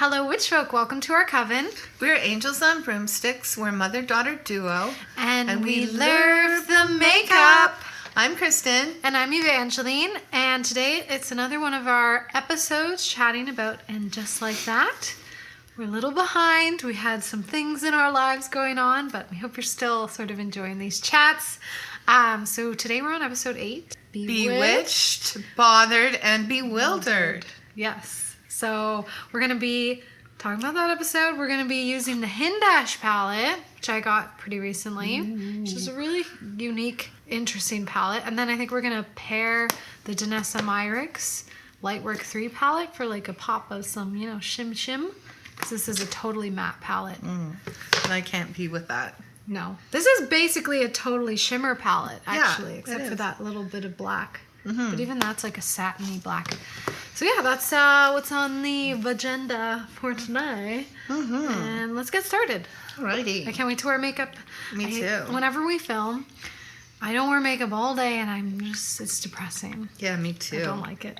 Hello, witch folk. Welcome to our coven. We're angels on broomsticks. We're mother-daughter duo. And we love the makeup. I'm Kristen. And I'm Evangeline. And today it's another one of our episodes chatting about And Just Like That. We're a little behind. We had some things in our lives going on, but we hope you're still sort of enjoying these chats. So today we're on episode 8. Bewitched, bothered, and bewildered. Yes. So we're going to be talking about that episode. We're going to be using the Hindash palette, which I got pretty recently, which is a really unique, interesting palette. And then I think we're going to pair the Danessa Myricks Lightwork III palette for like a pop of some, shim shim. Because this is a totally matte palette. And I can't be with that. No. This is basically a totally shimmer palette, actually, Yeah, except for that little bit of black. Mm-hmm. But even that's like a satiny black. So yeah, that's what's on the agenda for tonight. Mm-hmm. And let's get started. Alrighty. I can't wait to wear makeup. Me too. Whenever we film, I don't wear makeup all day and it's depressing. Yeah, me too. I don't like it.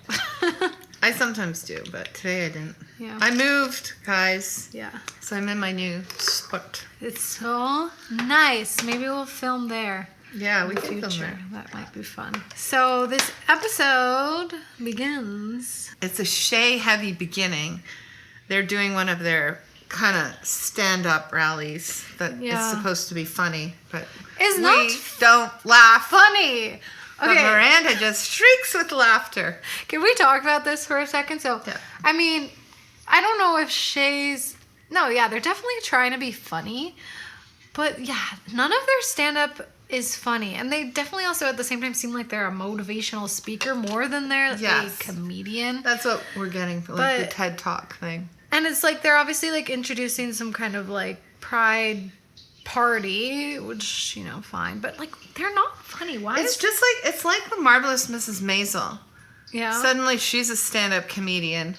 I sometimes do, but today I didn't. Yeah. I moved, guys. Yeah. So I'm in my new spot. It's so nice. Maybe we'll film there. Yeah, we in the can film future. there. That might be fun. So this episode begins. It's a Che heavy beginning. They're doing one of their kind of stand-up rallies that is supposed to be funny, but It's we not don't laugh. funny. But Okay. Miranda just shrieks with laughter. Can we talk about this for a second? So, Yeah. I mean, I don't know if Che's... No, yeah, they're definitely trying to be funny. But, yeah, none of their stand-up is funny. And they definitely also, at the same time, seem like they're a motivational speaker more than they're Yes. a comedian. That's what we're getting from the TED Talk thing. And it's like they're obviously, like, introducing some kind of, like, pride party, which, fine. But, like, they're not funny. Why It's just like, it's like the Marvelous Mrs. Maisel. Yeah. Suddenly she's a stand-up comedian.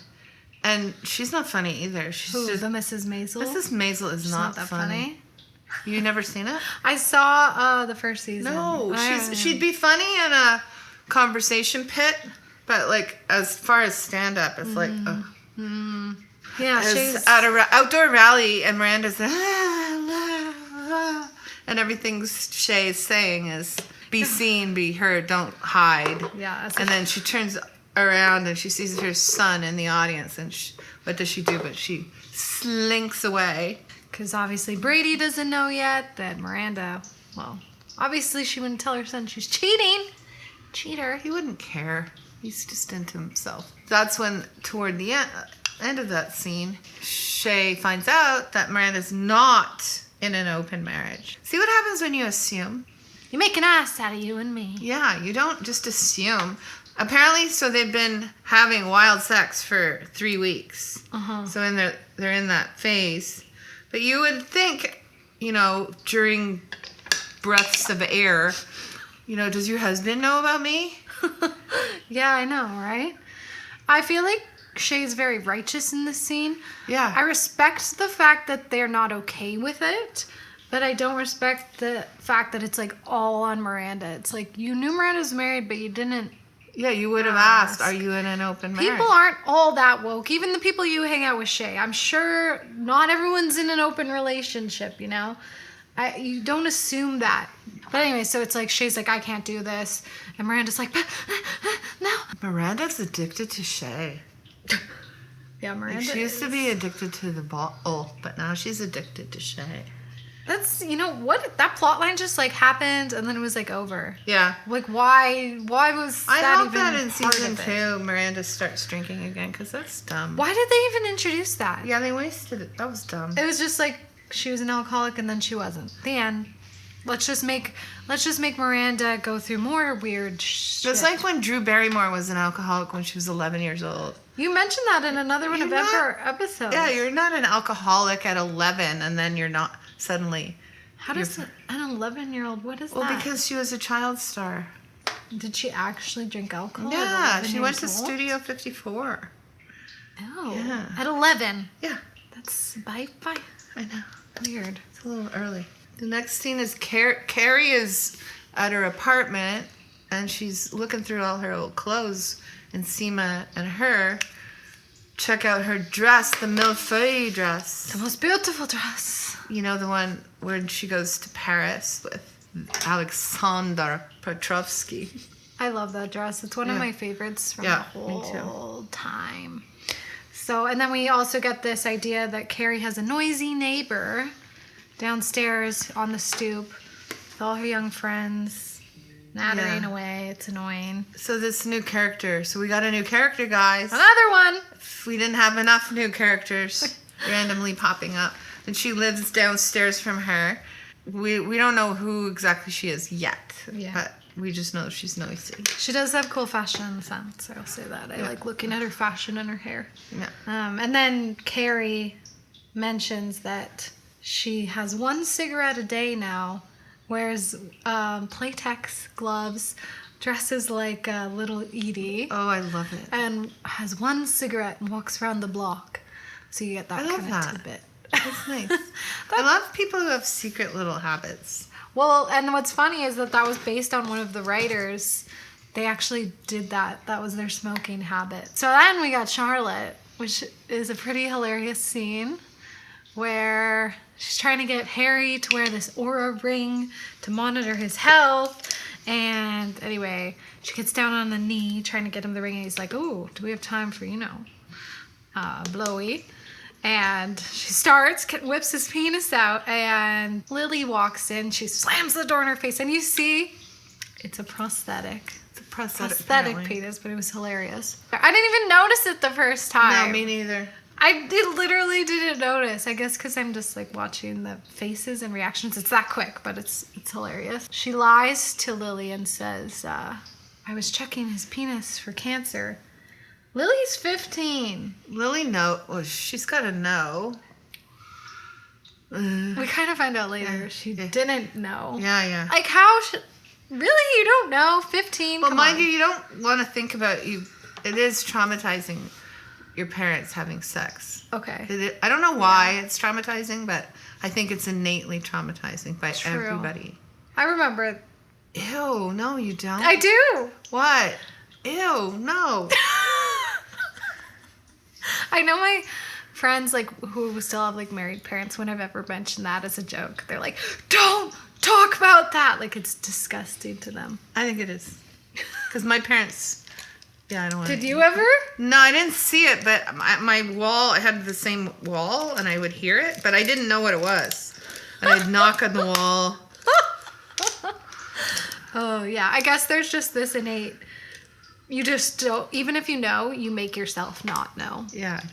And she's not funny either. She's Who, just... the Mrs. Maisel? Mrs. Maisel is She's not that funny. You never seen it? I saw the first season. No, she'd be funny in a conversation pit, but like as far as stand up, it's like Yeah, as she's at a outdoor rally, and Miranda's and everything Che's saying is be seen, be heard, don't hide. yeah. And then she turns around and she sees her son in the audience, and what does she do? But she slinks away. Because obviously Brady doesn't know yet that Miranda, well, obviously she wouldn't tell her son she's cheating. Cheater. He wouldn't care. He's just into himself. That's when, toward the end of that scene, Che finds out that Miranda's not in an open marriage. See what happens when you assume? You make an ass out of you and me. Yeah, you don't just assume. Apparently, so they've been having wild sex for 3 weeks. Uh-huh. So they're in that phase. But you would think, during breaths of air, does your husband know about me? Yeah, I know, right? I feel like Che's very righteous in this scene. Yeah. I respect the fact that they're not okay with it, but I don't respect the fact that it's like all on Miranda. It's like you knew Miranda's married, but you didn't. Yeah, you would have asked, are you in an open marriage? People aren't all that woke. Even the people you hang out with, Che. I'm sure not everyone's in an open relationship, You don't assume that. But anyway, so it's like Che's like, I can't do this. And Miranda's like, no. Miranda's addicted to Che. Yeah, Miranda She used to be addicted to the ball, but now she's addicted to Che. That's, what? That plot line just like happened and then it was like over. Yeah. Like why was I that hope even that in part season of it? 2, Miranda starts drinking again, because that's dumb. Why did they even introduce that? Yeah, they wasted it. That was dumb. It was just like she was an alcoholic and then she wasn't. The end. Let's just make Miranda go through more weird shit. It's like when Drew Barrymore was an alcoholic when she was 11 years old. You mentioned that in another one of our episodes. Yeah, you're not an alcoholic at 11 and then you're not suddenly. How does an 11-year-old, what is that? Well, because she was a child star. Did she actually drink alcohol? Yeah, she went to years old? Studio 54. Oh. Yeah. At 11. Yeah, That's bye. I know. Weird. It's a little early. The next scene is Carrie is at her apartment and she's looking through all her old clothes, and Seema and her check out her dress, the millefeuille dress. The most beautiful dress. You know, the one where she goes to Paris with Alexander Petrovsky. I love that dress. It's one of my favorites from the whole time. So, and then we also get this idea that Carrie has a noisy neighbor downstairs on the stoop with all her young friends nattering away. It's annoying. So this new character. So we got a new character, guys. Another one. If we didn't have enough new characters randomly popping up. And she lives downstairs from her. We don't know who exactly she is yet. Yeah. But we just know she's noisy. She does have cool fashion sense. I'll say that. I like looking at her fashion and her hair. Yeah. And then Carrie mentions that she has 1 cigarette a day now, wears Playtex gloves, dresses like little Edie. Oh, I love it. And has 1 cigarette and walks around the block. So you get that kind of tidbit. That's nice. I love people who have secret little habits. Well, and what's funny is that was based on one of the writers. They actually did that. That was their smoking habit. So then we got Charlotte, which is a pretty hilarious scene where she's trying to get Harry to wear this aura ring to monitor his health. And anyway, she gets down on the knee trying to get him the ring. And he's like, "Ooh, do we have time for, blowie?" And she whips his penis out, and Lily walks in. She slams the door in her face, and you see it's a prosthetic. It's a prosthetic penis, but it was hilarious. I didn't even notice it the first time. No, me neither. I literally didn't notice. I guess because I'm just like watching the faces and reactions. It's that quick, but it's hilarious. She lies to Lily and says, "I was checking his penis for cancer." Lily's 15. Lily she's got to know. We kind of find out later she didn't know. Yeah. Like how? Really, you don't know? 15. Well, mind you, you don't want to think about you. It is traumatizing. Your parents having sex. Okay. I don't know why it's traumatizing, but I think it's innately traumatizing by everybody. I remember. Ew, no, you don't. I do. What? Ew, no. I know my friends who still have married parents, when I've ever mentioned that as a joke, they're like, "Don't talk about that." Like it's disgusting to them. I think it is. Because my parents, I don't want to. Did you ever? No, I didn't see it, but my wall, I had the same wall and I would hear it, but I didn't know what it was. And I'd knock on the wall. Oh, yeah. I guess there's just this innate. You just don't, even if you know, you make yourself not know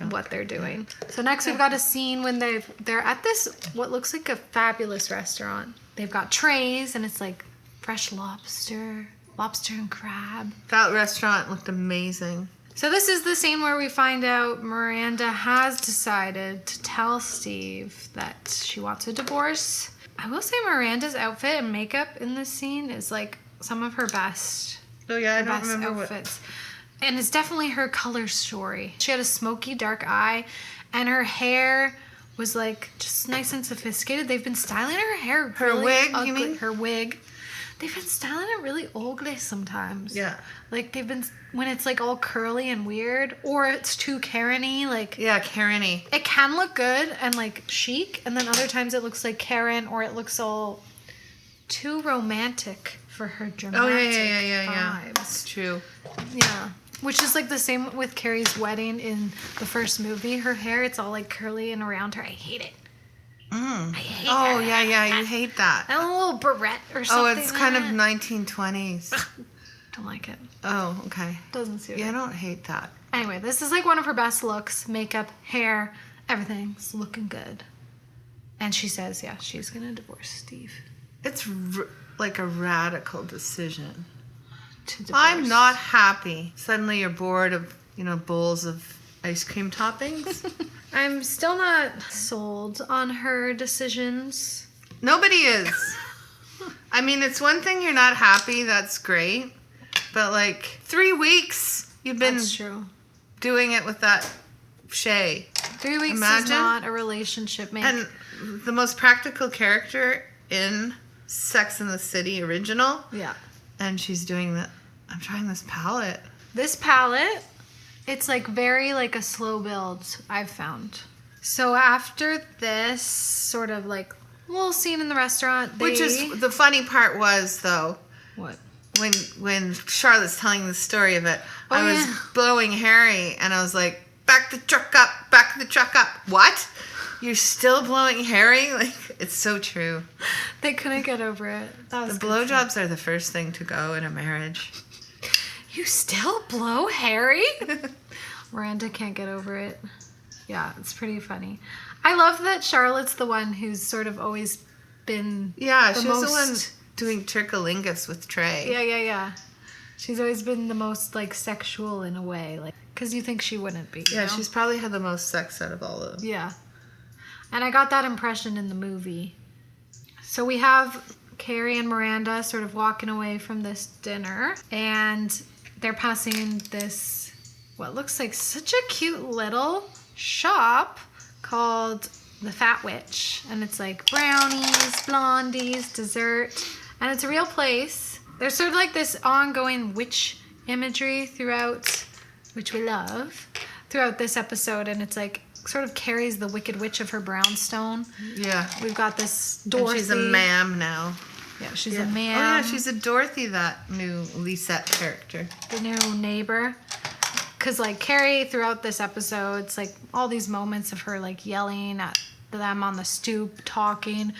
what they're doing. So next we've got a scene when they're at this, what looks like a fabulous restaurant. They've got trays and it's like fresh lobster and crab. That restaurant looked amazing. So this is the scene where we find out Miranda has decided to tell Steve that she wants a divorce. I will say Miranda's outfit and makeup in this scene is some of her best. Oh yeah, I don't remember outfits. And it's definitely her color story. She had a smoky dark eye and her hair was just nice and sophisticated. They've been styling her hair really wig, ugly. you mean? Her wig. They've been styling it really ugly sometimes. Yeah. They've been, when it's all curly and weird, or it's too Karen-y, Yeah, Karen-y. It can look good and chic, and then other times it looks like Karen, or it looks all too romantic for her dramatic vibes. That's true. Yeah. Which is the same with Carrie's wedding in the first movie. Her hair, it's all curly and around her. I hate it. I hate Oh, that. yeah, you hate that. And a little barrette or something. Oh, it's kind of 1920s. Don't like it. Oh, okay. Doesn't suit Yeah, I me. don't hate that. Anyway, this is one of her best looks. Makeup, hair, everything's looking good. And she says, she's going to divorce Steve. It's a radical decision. To divorce. I'm not happy. Suddenly you're bored of, bowls of ice cream toppings. I'm still not sold on her decisions. Nobody is. I mean, it's one thing you're not happy. That's great. But 3 weeks you've been That's true. doing it with that Che. 3 weeks Imagine. is not a relationship, man. And the most practical character in Sex and the City original. Yeah. And she's doing that. I'm trying this palette. This palette It's like very like a slow build, I've found. So after this sort of like little scene in the restaurant, Which is the funny part was though. What? When Charlotte's telling the story of it, I was blowing Harry and I was like, back the truck up, back the truck up. What? You're still blowing Harry? Like, it's so true. They couldn't get over it. That was the blowjobs are the first thing to go in a marriage. You still blow Harry? Miranda can't get over it. Yeah, it's pretty funny. I love that Charlotte's the one who's sort of always been she was the one doing tricolingus with Trey. Yeah. She's always been the most like sexual in a way, like because you think she wouldn't be. Yeah, you know? she's probably had the most sex out of all of them. Yeah, and I got that impression in the movie. So we have Carrie and Miranda sort of walking away from this dinner, and they're passing this what looks like such a cute little shop called the Fat Witch, and it's like brownies, blondies, dessert, and it's a real place. There's sort of like this ongoing witch imagery throughout, which we love, throughout this episode, and it's like sort of carries the Wicked Witch of her brownstone. Yeah. We've got this Dorothy. And she's a ma'am now. Yeah, she's a ma'am. Oh yeah, she's a Dorothy, that new Lisette character. The new neighbor. Because like Carrie throughout this episode, it's like all these moments of her like yelling at them on the stoop, talking,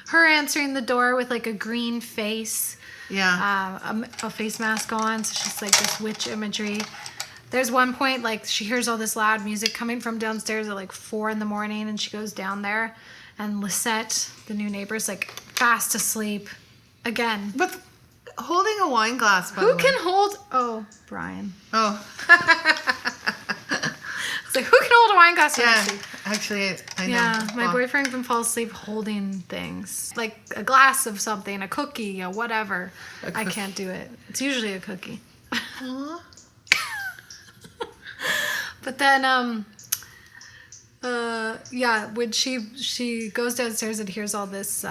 her answering the door with like a green face. Yeah. A face mask on, so she's like this witch imagery. There's one point like she hears all this loud music coming from downstairs at like 4 a.m, and she goes down there, and Lisette, the new neighbor, is like fast asleep again. But holding a wine glass, by the way. Who can hold? Oh, Brian. Oh. It's like, who can hold a wine glass? Yeah, actually, I know. Yeah, my boyfriend can fall asleep holding things. Like a glass of something, a cookie, or whatever. I can't do it. It's usually a cookie. But then, when she goes downstairs and hears all this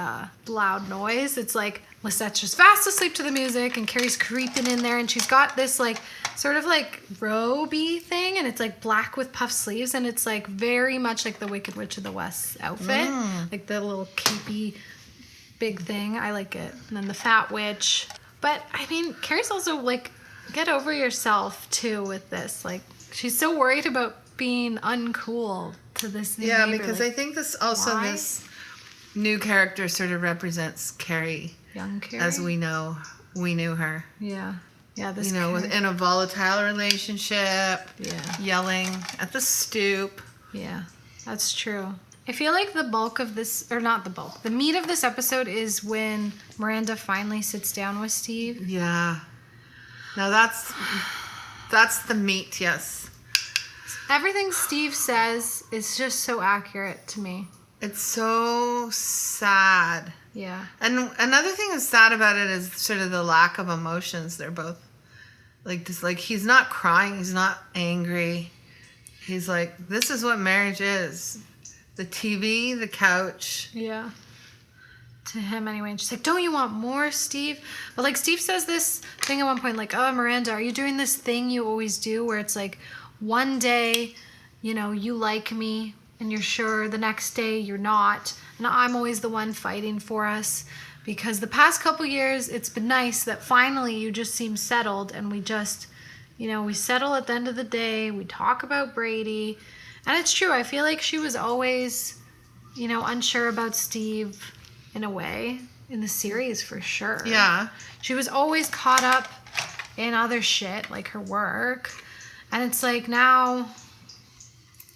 loud noise, it's like Lisette's just fast asleep to the music, and Carrie's creeping in there, and she's got this like sort of like robe-y thing, and it's like black with puff sleeves, and it's like very much like the Wicked Witch of the West outfit, like the little capey big thing. I like it. And then the Fat Witch. But I mean, Carrie's also like, get over yourself too with this. Like, she's so worried about being uncool to this new neighbor. Because like, I think this also why? This new character sort of represents Carrie, young Carrie, as we knew her. Yeah. This in a volatile relationship. Yeah. Yelling at the stoop. Yeah, that's true. I feel like the bulk of this, or not the bulk, the meat of this episode is when Miranda finally sits down with Steve. Yeah. Now that's the meat, yes. Everything Steve says is just so accurate to me. It's so sad. Yeah. And another thing that's sad about it is sort of the lack of emotions. They're both like this, like he's not crying, he's not angry. He's like, this is what marriage is. The TV, the couch. Yeah. To him anyway. And she's like, don't you want more, Steve? But like Steve says this thing at one point, like, oh, Miranda, are you doing this thing you always do where it's like one day, you like me and you're sure, the next day you're not. And I'm always the one fighting for us, because the past couple years it's been nice that finally you just seem settled, and we just, we settle at the end of the day. We talk about Brady. And it's true. I feel like she was always, unsure about Steve in a way in the series for sure. Yeah. She was always caught up in other shit, like her work. And it's like now,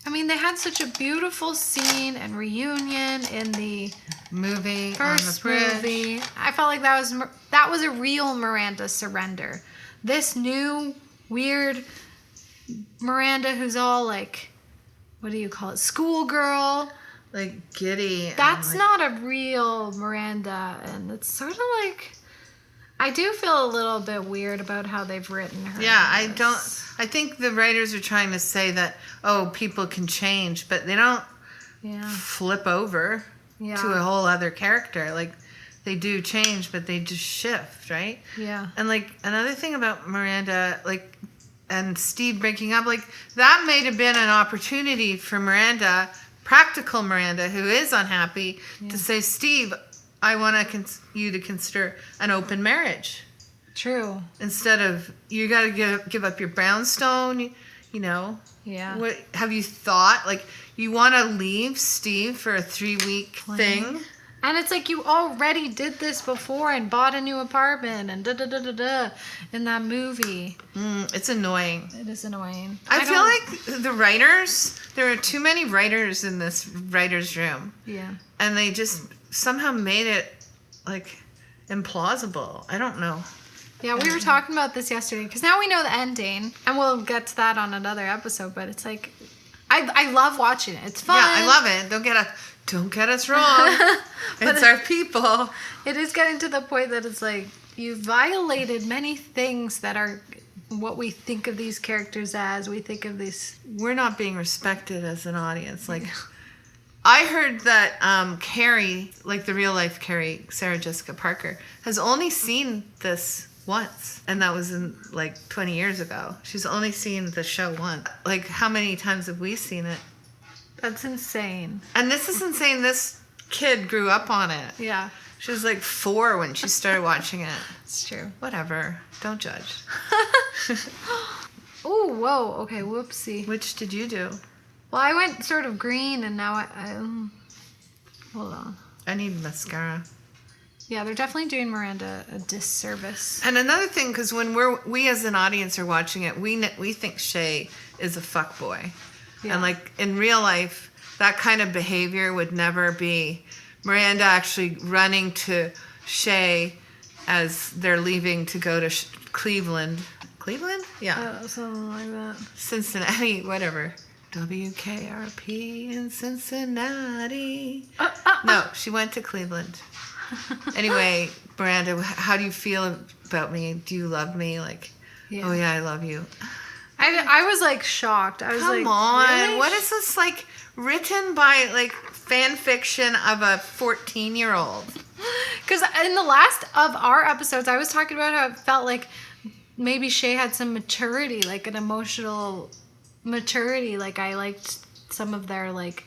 I mean, they had such a beautiful scene and reunion in the movie, first on the bridge. movie. I felt like that was a real Miranda surrender. This new weird Miranda who's all like, what do you call it? Schoolgirl. Like giddy. That's not a real Miranda. And it's sort of like, I do feel a little bit weird about how they've written her. Yeah, I think the writers are trying to say that, people can change, but they don't flip over to a whole other character. Like, they do change, but they just shift, right? Yeah. And like, another thing about Miranda, like, and Steve breaking up, like that may have been an opportunity for Miranda, practical Miranda, who is unhappy, to say, Steve, I want you to consider an open marriage. True. Instead of, you got to give up your brownstone, you know. Yeah. What have you thought? Like, you want to leave Steve for a 3-week thing? And it's like you already did this before and bought a new apartment and da-da-da-da-da in that movie. It's annoying. It is annoying. I feel like the writers, there are too many writers in this writer's room. Yeah. And they just somehow made it, like, implausible. I don't know. Yeah, we were talking about this yesterday because now we know the ending, and we'll get to that on another episode. But it's like, I love watching it. It's fun. Yeah, I love it. Don't get us wrong. It's our people. It is getting to the point that it's like you violated many things that are what we think of these characters as. We think of these. We're not being respected as an audience. Like, I heard that Carrie, like the real life Carrie, Sarah Jessica Parker, has only seen this once, and that was in like 20 years ago. She's only seen the show once. Like, how many times have we seen it? That's insane. And this is insane. This kid grew up on it. Yeah. She was like 4 when she started watching it. It's true. Whatever. Don't judge. Oh, whoa. Okay, whoopsie. Which did you do? Well, I went sort of green, and now I hold on. I need mascara. Yeah, they're definitely doing Miranda a disservice. And another thing, because when we as an audience are watching it, we think Che is a fuckboy. Yeah. And like in real life, that kind of behavior would never be Miranda actually running to Che as they're leaving to go to Cleveland. Cleveland? Yeah. Something like that. Cincinnati, whatever. WKRP in Cincinnati. No, she went to Cleveland. Anyway, Miranda, how do you feel about me? Do you love me? Like, oh yeah, I love you. I was like shocked. I was like, come on, really? What is this like written by like fan fiction of a 14-year-old? Because in the last of our episodes, I was talking about how it felt like maybe Che had some maturity, like an emotional maturity. Like I liked some of their like,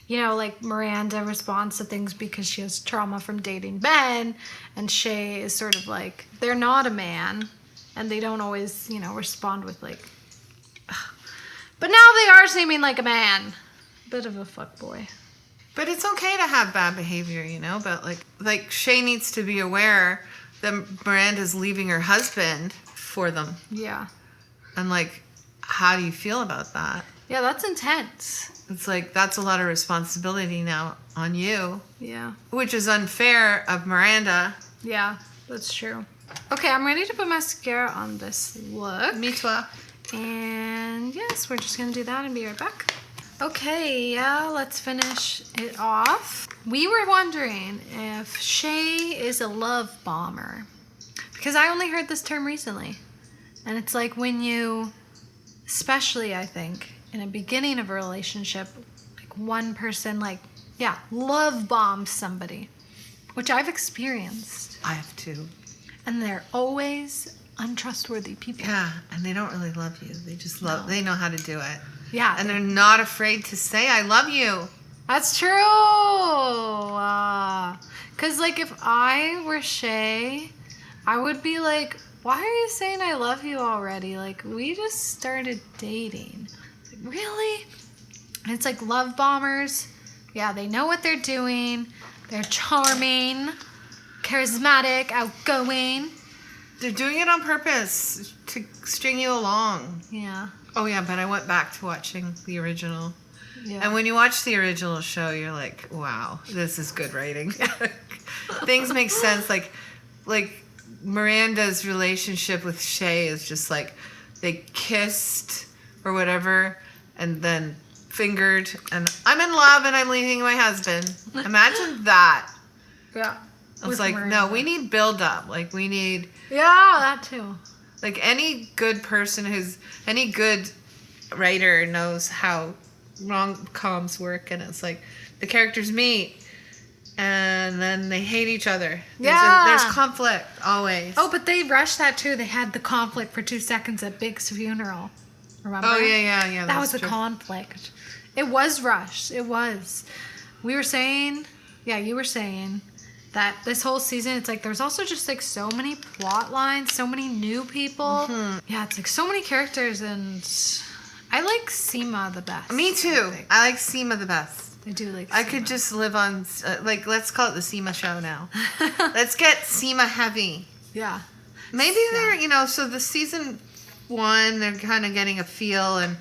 you know, like Miranda responds to things because she has trauma from dating Ben, and Che is sort of like, they're not a man, and they don't always, you know, respond with like, but now they are seeming like a man. Bit of a fuckboy. But it's okay to have bad behavior, you know, but like Che needs to be aware that Miranda's leaving her husband for them. Yeah. And like, how do you feel about that? Yeah, that's intense. It's like, that's a lot of responsibility now on you. Yeah. Which is unfair of Miranda. Yeah, that's true. Okay, I'm ready to put mascara on this look. Me too. And yes, we're just going to do that and be right back. Okay, yeah, let's finish it off. We were wondering if Che is a love bomber. Because I only heard this term recently. And it's like when you, especially I think, in the beginning of a relationship, like one person like, yeah, love bombs somebody. Which I've experienced. I have too. And they're always untrustworthy people. Yeah, and they don't really love you. They just love, they know how to do it. Yeah. And they're not afraid to say, I love you. That's true. Because, like, if I were Che, I would be like, why are you saying I love you already? Like, we just started dating. Like, really? And it's like love bombers. Yeah, they know what they're doing. They're charming, charismatic, outgoing. They're doing it on purpose to string you along. Yeah. Oh, yeah, but I went back to watching the original. Yeah. And when you watch the original show, you're like, wow, this is good writing. Things make sense. Like Miranda's relationship with Che is just like they kissed or whatever and then fingered and I'm in love and I'm leaving my husband. Imagine that. Yeah. I was like, Miranda. no, we need build up. Like we need... Yeah, that too. Like any good person any good writer knows how rom-coms work, and it's like the characters meet and then they hate each other. Yeah. There's conflict always. Oh, but they rushed that too. They had the conflict for 2 seconds at Big's funeral. Remember? Oh, yeah. That was true. a conflict. It was rushed. It was. We were saying, you were saying that this whole season, it's like there's also just like so many plot lines, so many new people. Mm-hmm. Yeah, it's like so many characters, and I like Seema the best. Me too. I like Seema the best. I do like Seema. I could just live on, let's call it the Seema show now. Let's get Seema heavy. Yeah. Maybe they're, so the season 1, they're kind of getting a feel, and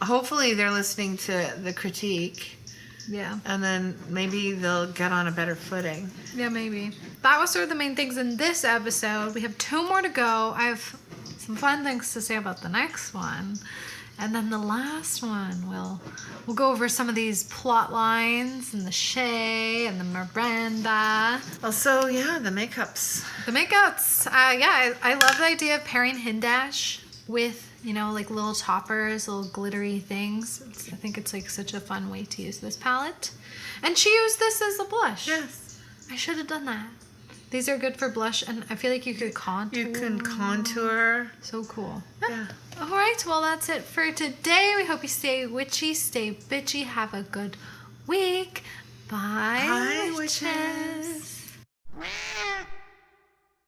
hopefully they're listening to the critique. Yeah. And then maybe they'll get on a better footing. Yeah, maybe. That was sort of the main things in this episode. We have 2 more to go. I have some fun things to say about the next one. And then the last one, we'll go over some of these plot lines and the Che and the Miranda. Also, the makeups. The makeups. I love the idea of pairing Hindash with, like little toppers, little glittery things. I think it's like such a fun way to use this palette. And she used this as a blush. Yes. I should have done that. These are good for blush, and I feel like you could contour. You can contour. So cool. Yeah. All right, well, that's it for today. We hope you stay witchy, stay bitchy. Have a good week. Bye, Bye, witches. witches.